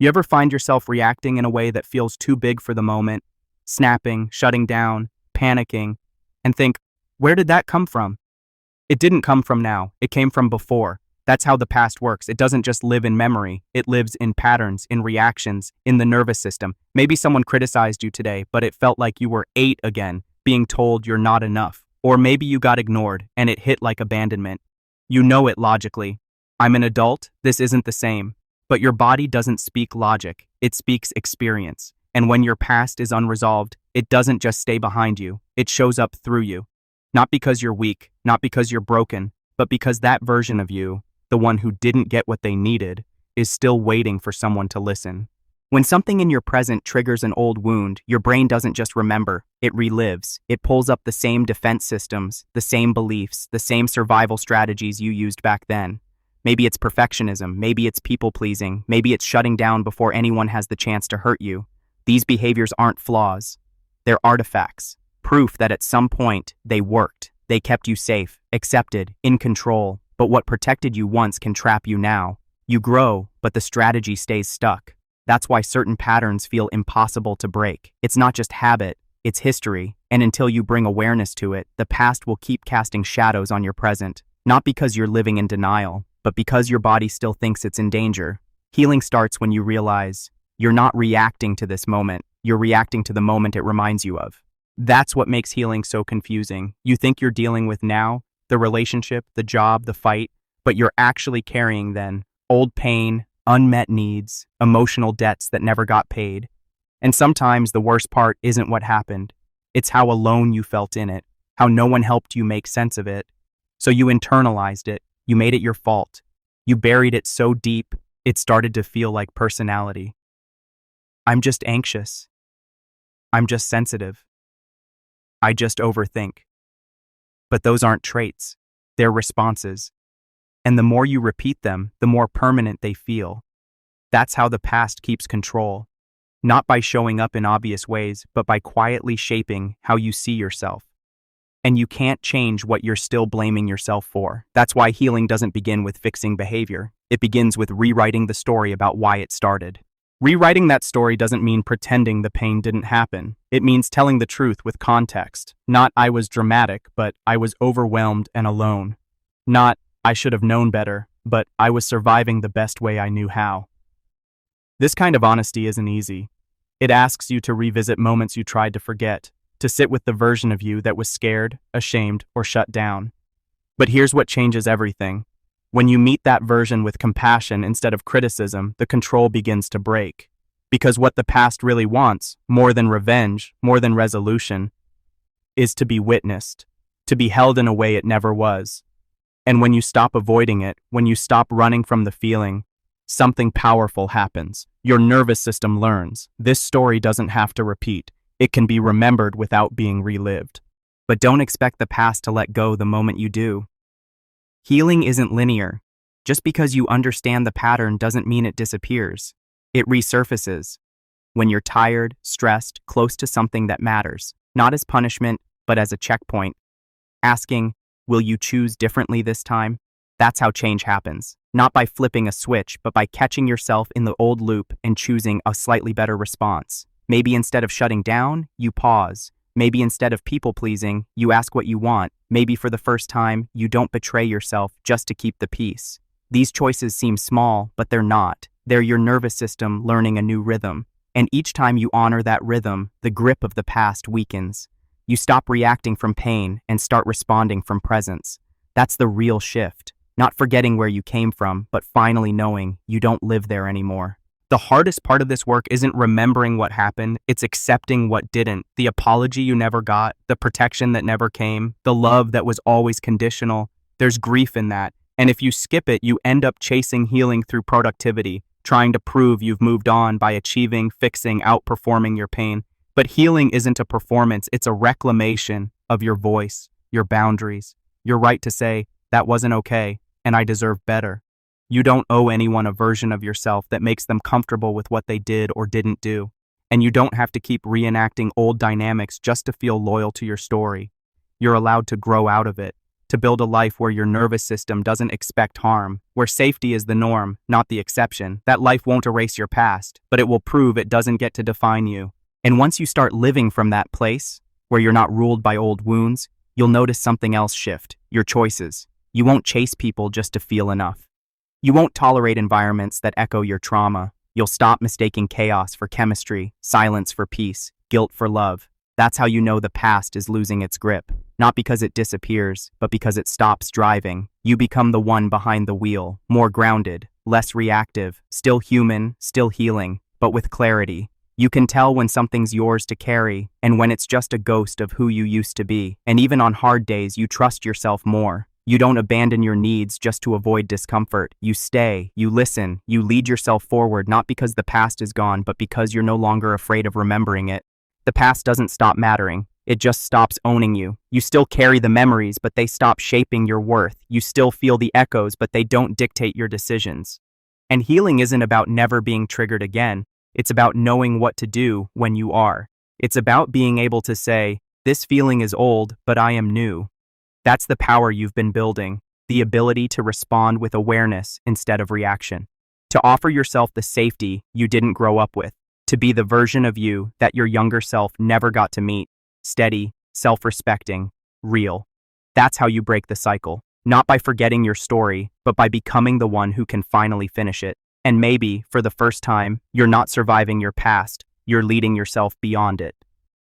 You ever find yourself reacting in a way that feels too big for the moment, snapping, shutting down, panicking, and think, where did that come from? It didn't come from now, it came from before. That's how the past works. It doesn't just live in memory, it lives in patterns, in reactions, in the nervous system. Maybe someone criticized you today, but it felt like you were 8 again, being told you're not enough. Or maybe you got ignored, and it hit like abandonment. You know it logically. I'm an adult, this isn't the same. But your body doesn't speak logic, it speaks experience. And when your past is unresolved, it doesn't just stay behind you, it shows up through you. Not because you're weak, not because you're broken, but because that version of you, the one who didn't get what they needed, is still waiting for someone to listen. When something in your present triggers an old wound, your brain doesn't just remember, it relives. It pulls up the same defense systems, the same beliefs, the same survival strategies you used back then. Maybe it's perfectionism, maybe it's people-pleasing, maybe it's shutting down before anyone has the chance to hurt you. These behaviors aren't flaws. They're artifacts, proof that at some point they worked. They kept you safe, accepted, in control. But what protected you once can trap you now. You grow, but the strategy stays stuck. That's why certain patterns feel impossible to break. It's not just habit, it's history, and until you bring awareness to it, the past will keep casting shadows on your present. Not because you're living in denial, but because your body still thinks it's in danger. Healing starts when you realize you're not reacting to this moment, you're reacting to the moment it reminds you of. That's what makes healing so confusing. You think you're dealing with now, the relationship, the job, the fight, but you're actually carrying then old pain, unmet needs, emotional debts that never got paid. And sometimes the worst part isn't what happened. It's how alone you felt in it, how no one helped you make sense of it. So you internalized it, you made it your fault. You buried it so deep, it started to feel like personality. I'm just anxious. I'm just sensitive. I just overthink. But those aren't traits, they're responses. And the more you repeat them, the more permanent they feel. That's how the past keeps control. Not by showing up in obvious ways, but by quietly shaping how you see yourself. And you can't change what you're still blaming yourself for. That's why healing doesn't begin with fixing behavior. It begins with rewriting the story about why it started. Rewriting that story doesn't mean pretending the pain didn't happen. It means telling the truth with context. Not I was dramatic, but I was overwhelmed and alone. Not I should have known better, but I was surviving the best way I knew how. This kind of honesty isn't easy. It asks you to revisit moments you tried to forget, to sit with the version of you that was scared, ashamed, or shut down. But here's what changes everything. When you meet that version with compassion instead of criticism, the control begins to break. Because what the past really wants, more than revenge, more than resolution, is to be witnessed, to be held in a way it never was. And when you stop avoiding it, when you stop running from the feeling, something powerful happens. Your nervous system learns. This story doesn't have to repeat. It can be remembered without being relived. But don't expect the past to let go the moment you do. Healing isn't linear. Just because you understand the pattern doesn't mean it disappears. It resurfaces. When you're tired, stressed, close to something that matters, not as punishment, but as a checkpoint. Asking, will you choose differently this time? That's how change happens. Not by flipping a switch, but by catching yourself in the old loop and choosing a slightly better response. Maybe instead of shutting down, you pause. Maybe instead of people-pleasing, you ask what you want. Maybe for the first time, you don't betray yourself just to keep the peace. These choices seem small, but they're not. They're your nervous system learning a new rhythm. And each time you honor that rhythm, the grip of the past weakens. You stop reacting from pain and start responding from presence. That's the real shift. Not forgetting where you came from, but finally knowing you don't live there anymore. The hardest part of this work isn't remembering what happened, it's accepting what didn't. The apology you never got, the protection that never came, the love that was always conditional. There's grief in that. And if you skip it, you end up chasing healing through productivity, trying to prove you've moved on by achieving, fixing, outperforming your pain. But healing isn't a performance, it's a reclamation of your voice, your boundaries, your right to say, that wasn't okay, and I deserve better. You don't owe anyone a version of yourself that makes them comfortable with what they did or didn't do. And you don't have to keep reenacting old dynamics just to feel loyal to your story. You're allowed to grow out of it. to build a life where your nervous system doesn't expect harm, where safety is the norm, not the exception. That life won't erase your past, but it will prove it doesn't get to define you. And once you start living from that place, where you're not ruled by old wounds, you'll notice something else shift: your choices. You won't chase people just to feel enough. You won't tolerate environments that echo your trauma. You'll stop mistaking chaos for chemistry, silence for peace, guilt for love. That's how you know the past is losing its grip. Not because it disappears, but because it stops driving. You become the one behind the wheel, more grounded, less reactive, still human, still healing, but with clarity. You can tell when something's yours to carry, and when it's just a ghost of who you used to be. And even on hard days, you trust yourself more. You don't abandon your needs just to avoid discomfort. You stay, you listen, you lead yourself forward, not because the past is gone, but because you're no longer afraid of remembering it. The past doesn't stop mattering. It just stops owning you. You still carry the memories, but they stop shaping your worth. You still feel the echoes, but they don't dictate your decisions. And healing isn't about never being triggered again. It's about knowing what to do when you are. It's about being able to say, this feeling is old, but I am new. That's the power you've been building, the ability to respond with awareness instead of reaction, to offer yourself the safety you didn't grow up with, to be the version of you that your younger self never got to meet, steady, self-respecting, real. That's how you break the cycle, not by forgetting your story, but by becoming the one who can finally finish it. And maybe, for the first time, you're not surviving your past, you're leading yourself beyond it.